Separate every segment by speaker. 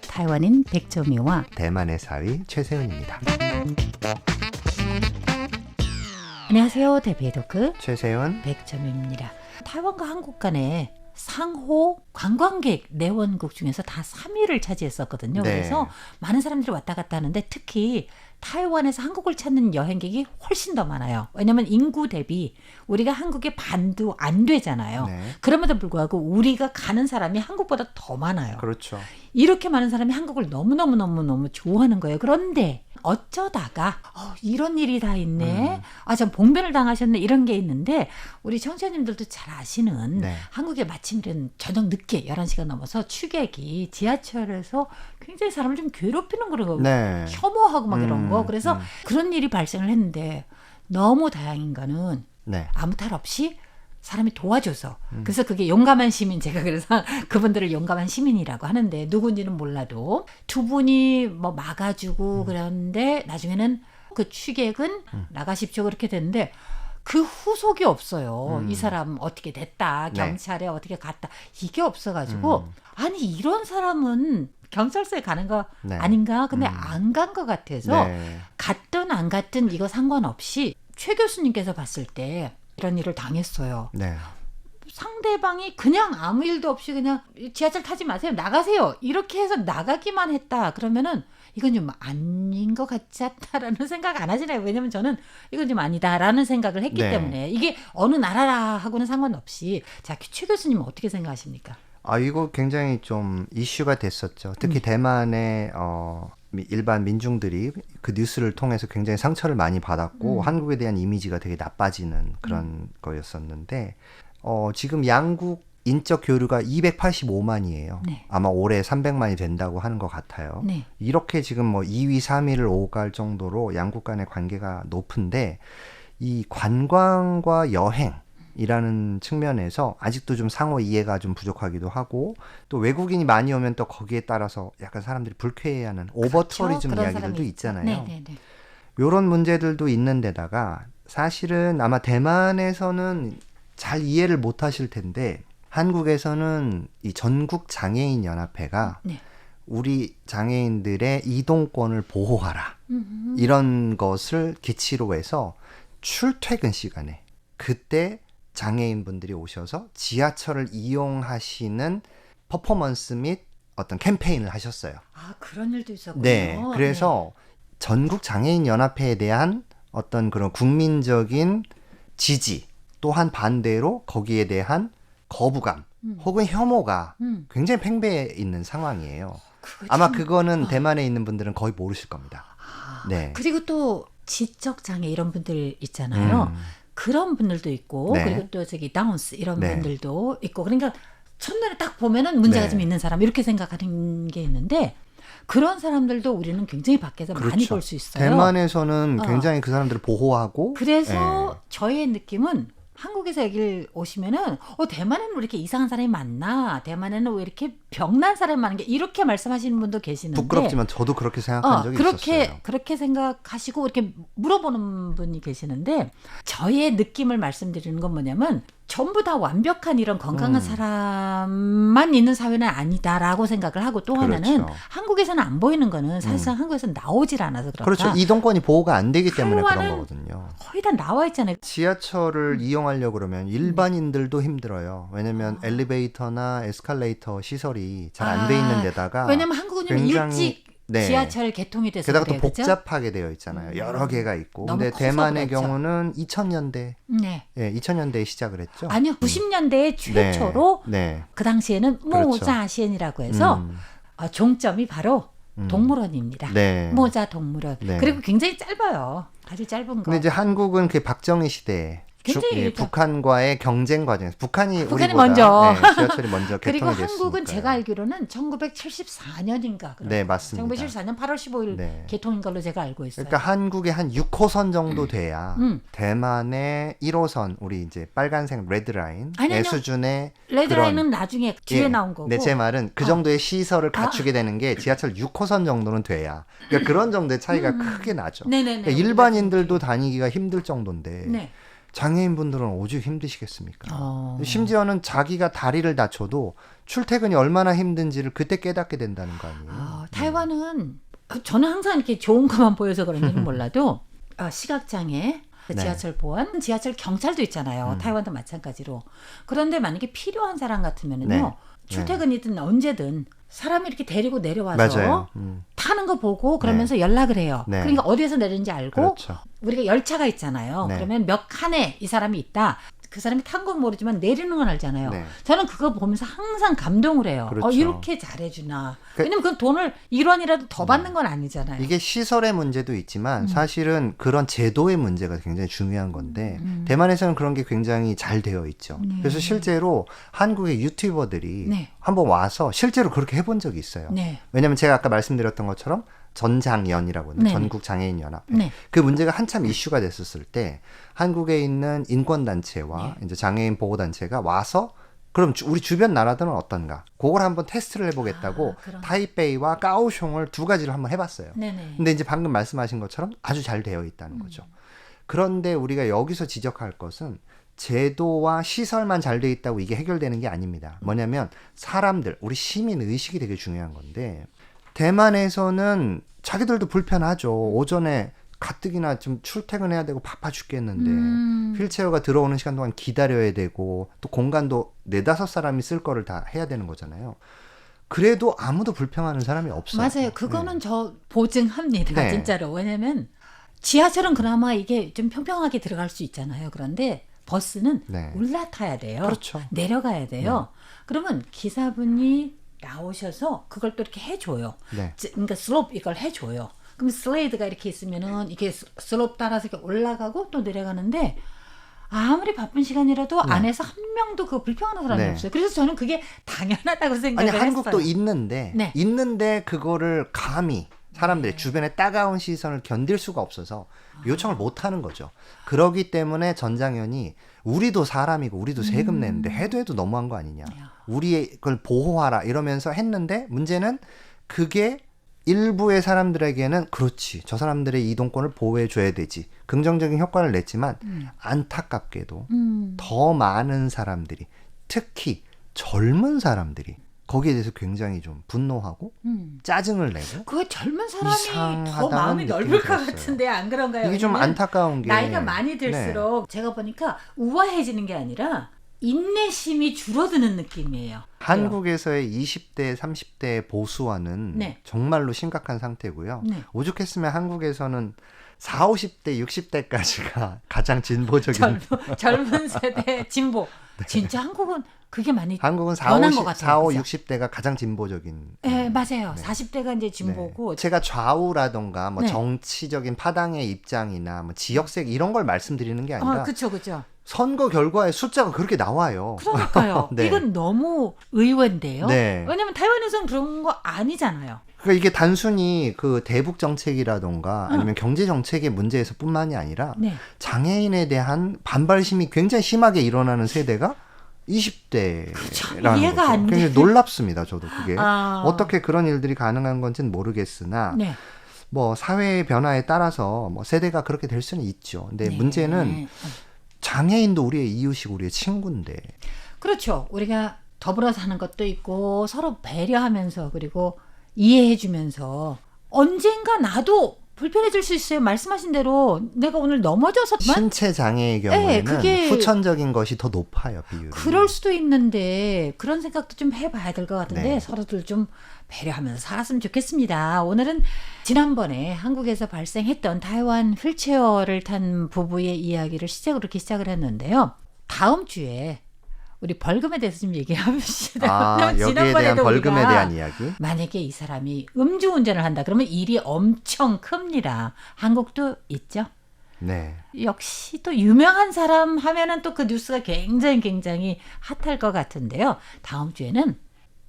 Speaker 1: 타이완인 백점이와
Speaker 2: 대만의 사위 최세훈입니다.
Speaker 1: 안녕하세요. 대베이도크
Speaker 2: 최세훈
Speaker 1: 백점입니다. 타이완과 한국 간에 상호 관광객 내원국 중에서 다 3위를 차지했었거든요.
Speaker 2: 네.
Speaker 1: 그래서 많은 사람들이 왔다 갔다 하는데 특히 타이완에서 한국을 찾는 여행객이 훨씬 더 많아요. 왜냐하면 인구 대비 우리가 한국의 반도 안 되잖아요.
Speaker 2: 네.
Speaker 1: 그럼에도 불구하고 우리가 가는 사람이 한국보다 더 많아요.
Speaker 2: 그렇죠.
Speaker 1: 이렇게 많은 사람이 한국을 너무너무 좋아하는 거예요. 그런데 어쩌다가 이런 일이 다 있네. 참 봉변을 당하셨네. 이런 게 있는데 우리 청취자님들도 잘 아시는
Speaker 2: 네.
Speaker 1: 한국에 마침 이런 저녁 늦게 11시가 넘어서 취객이 지하철에서 굉장히 사람을 좀 괴롭히는 그런 거
Speaker 2: 네.
Speaker 1: 혐오하고 막 이런 거. 그래서 그런 일이 발생을 했는데 너무 다행인 거는
Speaker 2: 네.
Speaker 1: 아무 탈 없이 사람이 도와줘서 그래서 그게 용감한 시민 제가 그래서 그분들을 용감한 시민이라고 하는데 누군지는 몰라도 두 분이 뭐 막아주고 그러는데 나중에는 그 취객은 나가십시오 그렇게 됐는데 그 후속이 없어요. 이 사람 어떻게 됐다
Speaker 2: 네.
Speaker 1: 경찰에 어떻게 갔다 이게 없어가지고 아니 이런 사람은 경찰서에 가는 거
Speaker 2: 네.
Speaker 1: 아닌가 근데 안 간 것 같아서
Speaker 2: 네.
Speaker 1: 갔든 안 갔든 이거 상관없이 최 교수님께서 봤을 때 이런 일을 당했어요.
Speaker 2: 네.
Speaker 1: 상대방이 그냥 아무 일도 없이 그냥 지하철 타지 마세요. 나가세요. 이렇게 해서 나가기만 했다. 그러면은 이건 좀 아닌 것 같지 않다라는 생각 안 하시나요? 왜냐면 저는 이건 좀 아니다라는 생각을 했기
Speaker 2: 네.
Speaker 1: 때문에 이게 어느 나라하고는 상관없이 자, 최 교수님은 어떻게 생각하십니까?
Speaker 2: 이거 굉장히 좀 이슈가 됐었죠. 특히 대만의 일반 민중들이 그 뉴스를 통해서 굉장히 상처를 많이 받았고 한국에 대한 이미지가 되게 나빠지는 그런 거였었는데 지금 양국 인적 교류가 285만이에요.
Speaker 1: 네.
Speaker 2: 아마 올해 300만이 된다고 하는 것 같아요.
Speaker 1: 네.
Speaker 2: 이렇게 지금 뭐 2위, 3위를 오갈 정도로 양국 간의 관계가 높은데 이 관광과 여행이라는 측면에서 아직도 좀 상호 이해가 좀 부족하기도 하고 또 외국인이 많이 오면 또 거기에 따라서 약간 사람들이 불쾌해하는 오버 투어리즘
Speaker 1: 그런
Speaker 2: 이야기들도
Speaker 1: 사람이
Speaker 2: 있잖아요.
Speaker 1: 네네네.
Speaker 2: 이런 문제들도 있는 데다가 사실은 아마 대만에서는 잘 이해를 못 하실 텐데 한국에서는 이 전국 장애인 연합회가
Speaker 1: 네.
Speaker 2: 우리 장애인들의 이동권을 보호하라 이런 것을 기치로 해서 출퇴근 시간에 그때 장애인분들이 오셔서 지하철을 이용하시는 퍼포먼스 및 어떤 캠페인을 하셨어요.
Speaker 1: 아 그런 일도 있었군요.
Speaker 2: 네, 그래서 전국 장애인 연합회에 대한 어떤 그런 국민적인 지지 또한 반대로 거기에 대한 거부감 혹은 혐오가 굉장히 팽배해 있는 상황이에요. 아마 그거는 대만에 있는 분들은 거의 모르실 겁니다. 네.
Speaker 1: 그리고 또 지적 장애 이런 분들 있잖아요. 그런 분들도 있고
Speaker 2: 네.
Speaker 1: 그리고 또 저기 다운스 이런
Speaker 2: 네.
Speaker 1: 분들도 있고 그러니까 첫눈에 딱 보면은 문제가
Speaker 2: 네.
Speaker 1: 좀 있는 사람 이렇게 생각하는 게 있는데 그런 사람들도 우리는 굉장히 밖에서 많이
Speaker 2: 그렇죠.
Speaker 1: 볼 수 있어요.
Speaker 2: 대만에서는 굉장히 그 사람들을 보호하고
Speaker 1: 그래서 저의 느낌은 한국에서 여기를 오시면은 대만에는 왜 이렇게 이상한 사람이 많나? 대만에는 왜 이렇게 병난 사람이 많은 게 이렇게 말씀하시는 분도 계시는데
Speaker 2: 부끄럽지만 저도 그렇게 생각한 적이 있었어요.
Speaker 1: 그렇게 생각하시고 이렇게 물어보는 분이 계시는데 저의 느낌을 말씀드리는 건 뭐냐면 전부 다 완벽한 이런 건강한 사람만 있는 사회는 아니다라고 생각을 하고 또
Speaker 2: 그렇죠.
Speaker 1: 하나는 한국에서는 안 보이는 거는 사실상 한국에서는 나오질 않아서 그렇다.
Speaker 2: 그렇죠. 이동권이 보호가 안 되기 때문에 그런
Speaker 1: 타이완은
Speaker 2: 거거든요.
Speaker 1: 거의 다 나와 있잖아요.
Speaker 2: 지하철을 이용하려고 그러면 일반인들도 힘들어요. 왜냐면 엘리베이터나 에스컬레이터 시설이 잘 안 돼 있는 데다가
Speaker 1: 왜냐면 한국은
Speaker 2: 굉장히
Speaker 1: 일찍 지하철 개통이 돼서
Speaker 2: 게다가
Speaker 1: 그래요.
Speaker 2: 또
Speaker 1: 그죠?
Speaker 2: 복잡하게 되어 있잖아요. 여러 개가 있고.
Speaker 1: 너무
Speaker 2: 근데
Speaker 1: 커서
Speaker 2: 대만의
Speaker 1: 그렇죠.
Speaker 2: 경우는 2000년대,
Speaker 1: 네.
Speaker 2: 2000년대에 시작을 했죠.
Speaker 1: 아니요. 90년대에 최초로
Speaker 2: 네.
Speaker 1: 그 당시에는
Speaker 2: 그렇죠.
Speaker 1: 모자시엔이라고 해서 종점이 바로 동물원입니다.
Speaker 2: 네.
Speaker 1: 모자 동물원.
Speaker 2: 네.
Speaker 1: 그리고 굉장히 짧아요. 아주 짧은 거.
Speaker 2: 근데 이제 한국은 그 박정희 시대에
Speaker 1: 굉장히
Speaker 2: 북한과의 경쟁 과정에서 북한이
Speaker 1: 북한이
Speaker 2: 우리보다
Speaker 1: 먼저.
Speaker 2: 지하철이 먼저
Speaker 1: 그리고
Speaker 2: 개통이 됐으니까요.
Speaker 1: 한국은 제가 알기로는 1974년인가
Speaker 2: 네, 맞습니다.
Speaker 1: 1974년 8월 15일
Speaker 2: 네.
Speaker 1: 개통인 걸로 제가 알고 있어요.
Speaker 2: 그러니까 한국에 한 6호선 정도 돼야 대만의 1호선 우리 이제 빨간색 레드라인의
Speaker 1: 아니요.
Speaker 2: 수준의
Speaker 1: 레드라인은 나중에 뒤에 나온 거고.
Speaker 2: 네, 제 말은 그 정도의 시설을 갖추게 되는 게 지하철 6호선 정도는 돼야. 그러니까 그런 정도의 차이가 크게 나죠.
Speaker 1: 네네네.
Speaker 2: 그러니까 일반인들도 다니기가 힘들 정도인데
Speaker 1: 네.
Speaker 2: 장애인분들은 오죽 힘드시겠습니까? 심지어는 자기가 다리를 다쳐도 출퇴근이 얼마나 힘든지를 그때 깨닫게 된다는 거 아니에요?
Speaker 1: 타이완은 저는 항상 이렇게 좋은 것만 보여서 그런지는 몰라도 시각장애,
Speaker 2: 네.
Speaker 1: 지하철 보안, 지하철 경찰도 있잖아요. 타이완도 마찬가지로. 그런데 만약에 필요한 사람 같으면은요.
Speaker 2: 네.
Speaker 1: 출퇴근이든 언제든 사람이 이렇게 데리고 내려와서
Speaker 2: 맞아요.
Speaker 1: 타는 거 보고 그러면서 연락을 해요.
Speaker 2: 네.
Speaker 1: 그러니까 어디에서 내리는지 알고
Speaker 2: 그렇죠.
Speaker 1: 우리가 열차가 있잖아요.
Speaker 2: 네.
Speaker 1: 그러면 몇 칸에 이 사람이 있다. 그 사람이 탄 건 모르지만 내리는 건 알잖아요.
Speaker 2: 네.
Speaker 1: 저는 그거 보면서 항상 감동을 해요.
Speaker 2: 그렇죠.
Speaker 1: 이렇게 잘해주나. 왜냐면 그건 돈을 1원이라도 더 받는 건 아니잖아요.
Speaker 2: 이게 시설의 문제도 있지만 사실은 그런 제도의 문제가 굉장히 중요한 건데 대만에서는 그런 게 굉장히 잘 되어 있죠. 그래서 실제로 한국의 유튜버들이
Speaker 1: 네.
Speaker 2: 한번 와서 실제로 그렇게 해본 적이 있어요.
Speaker 1: 네.
Speaker 2: 왜냐하면 제가 아까 말씀드렸던 것처럼 전장연이라고 하는
Speaker 1: 네네.
Speaker 2: 전국 장애인 연합회.
Speaker 1: 네.
Speaker 2: 그 문제가 한참 이슈가 됐었을 때 한국에 있는 인권 단체와 이제 장애인 보호 단체가 와서 그럼 우리 주변 나라들은 어떤가? 그걸 한번 테스트를 해보겠다고
Speaker 1: 그럼.
Speaker 2: 타이베이와 까오숑을 두 가지를 한번 해봤어요.
Speaker 1: 네네.
Speaker 2: 근데 이제 방금 말씀하신 것처럼 아주 잘 되어 있다는 거죠. 그런데 우리가 여기서 지적할 것은 제도와 시설만 잘 돼 있다고 이게 해결되는 게 아닙니다. 뭐냐면 사람들, 우리 시민 의식이 되게 중요한 건데 대만에서는 자기들도 불편하죠. 오전에 가뜩이나 좀 출퇴근해야 되고 바빠 죽겠는데 휠체어가 들어오는 시간 동안 기다려야 되고 또 공간도 4-5사람이 쓸 거를 다 해야 되는 거잖아요. 그래도 아무도 불평하는 사람이 없어요.
Speaker 1: 맞아요. 그거는 저 보증합니다.
Speaker 2: 네.
Speaker 1: 진짜로. 왜냐면 지하철은 그나마 이게 좀 평평하게 들어갈 수 있잖아요. 그런데 버스는
Speaker 2: 네.
Speaker 1: 올라타야 돼요.
Speaker 2: 그렇죠.
Speaker 1: 내려가야 돼요. 그러면 기사분이 나오셔서 그걸 또 이렇게 해줘요.
Speaker 2: 네.
Speaker 1: 그러니까 슬롭 이걸 해줘요. 그럼 슬레이드가 이렇게 있으면은 이게 슬롭 따라서 이렇게 올라가고 또 내려가는데 아무리 바쁜 시간이라도 안에서 한 명도 그거 불평하는 사람이
Speaker 2: 네.
Speaker 1: 없어요. 그래서 저는 그게 당연하다고 생각을
Speaker 2: 아니 한국도
Speaker 1: 했어요.
Speaker 2: 있는데
Speaker 1: 네.
Speaker 2: 있는데 그거를 감히 사람들이 주변에 따가운 시선을 견딜 수가 없어서 요청을 못 하는 거죠. 그러기 때문에 전장현이 우리도 사람이고 우리도 세금 내는데 해도 너무한 거 아니냐. 우리의 걸 보호하라 이러면서 했는데 문제는 그게 일부의 사람들에게는 그렇지. 저 사람들의 이동권을 보호해 줘야 되지. 긍정적인 효과를 냈지만 안타깝게도 더 많은 사람들이 특히 젊은 사람들이 거기에 대해서 굉장히 좀 분노하고 짜증을 내고
Speaker 1: 그 젊은 사람이 더
Speaker 2: 이상하다는
Speaker 1: 마음이 넓을 것
Speaker 2: 들었어요.
Speaker 1: 같은데 안 그런가요?
Speaker 2: 이게 좀
Speaker 1: 왜냐면
Speaker 2: 안타까운 게
Speaker 1: 나이가 많이 들수록 제가 보니까 우아해지는 게 아니라 인내심이 줄어드는 느낌이에요.
Speaker 2: 한국에서의 20대, 30대 보수화는
Speaker 1: 네.
Speaker 2: 정말로 심각한 상태고요.
Speaker 1: 네.
Speaker 2: 오죽했으면 한국에서는 40, 50대, 60대까지가 가장 진보적인
Speaker 1: 젊은 세대 진보. 진짜 한국은 그게 많이
Speaker 2: 한국은 4,
Speaker 1: 변한
Speaker 2: 50,
Speaker 1: 것 같아요.
Speaker 2: 4, 5,
Speaker 1: 그죠?
Speaker 2: 60대가 가장 진보적인.
Speaker 1: 네, 맞아요. 40대가 이제 진보고.
Speaker 2: 네. 제가 좌우라던가 뭐
Speaker 1: 네.
Speaker 2: 정치적인 파당의 입장이나 뭐 지역색 이런 걸 말씀드리는 게 아니라
Speaker 1: 그렇죠, 그렇죠.
Speaker 2: 선거 결과에 숫자가 그렇게 나와요.
Speaker 1: 그러니까요.
Speaker 2: 네.
Speaker 1: 이건 너무 의외인데요.
Speaker 2: 네.
Speaker 1: 왜냐면 타이완에서는 그런 거 아니잖아요.
Speaker 2: 그러니까 이게 단순히 그 대북 정책이라던가 아니면 경제 정책의 문제에서뿐만이 아니라
Speaker 1: 네.
Speaker 2: 장애인에 대한 반발심이 굉장히 심하게 일어나는 세대가 20대라는
Speaker 1: 이해가
Speaker 2: 거죠.
Speaker 1: 안 돼.
Speaker 2: 굉장히 놀랍습니다. 저도 그게
Speaker 1: 아.
Speaker 2: 어떻게 그런 일들이 가능한 건지는 모르겠으나
Speaker 1: 네.
Speaker 2: 뭐 사회의 변화에 따라서 뭐 세대가 그렇게 될 수는 있죠. 근데
Speaker 1: 네.
Speaker 2: 문제는 장애인도 우리의 이웃이고 우리의 친구인데.
Speaker 1: 그렇죠. 우리가 더불어 사는 것도 있고 서로 배려하면서 그리고 이해해주면서 언젠가 나도 불편해질 수 있어요. 말씀하신 대로 내가 오늘 넘어져서만
Speaker 2: 신체 장애의 경우에는
Speaker 1: 네, 그게
Speaker 2: 후천적인 것이 더 높아요, 비율이.
Speaker 1: 그럴 수도 있는데 그런 생각도 좀 해봐야 될 것 같은데
Speaker 2: 네.
Speaker 1: 서로들 좀 배려하면서 살았으면 좋겠습니다. 오늘은 지난번에 한국에서 발생했던 타이완 휠체어를 탄 부부의 이야기를 시작을 했는데요. 다음 주에 우리 벌금에 대해서 좀 얘기해봅시다.
Speaker 2: 아, 여기에 대한 벌금에 대한 이야기?
Speaker 1: 만약에 이 사람이 음주운전을 한다 그러면 일이 엄청 큽니다. 한국도 있죠.
Speaker 2: 네.
Speaker 1: 역시 또 유명한 사람 하면은 또 그 뉴스가 굉장히 핫할 것 같은데요. 다음 주에는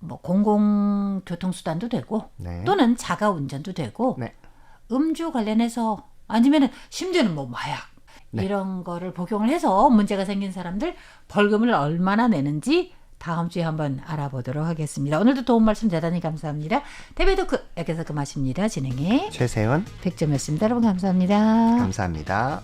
Speaker 1: 뭐 공공교통수단도 되고
Speaker 2: 네.
Speaker 1: 또는 자가운전도 되고
Speaker 2: 네.
Speaker 1: 음주 관련해서 아니면은 심지어는 뭐 마약
Speaker 2: 네.
Speaker 1: 이런 거를 복용을 해서 문제가 생긴 사람들 벌금을 얼마나 내는지 다음 주에 한번 알아보도록 하겠습니다. 오늘도 도움 말씀 대단히 감사합니다. 대배도크 여기서 그만입니다. 진행해
Speaker 2: 최세은
Speaker 1: 백점이었습니다. 여러분 감사합니다.
Speaker 2: 감사합니다.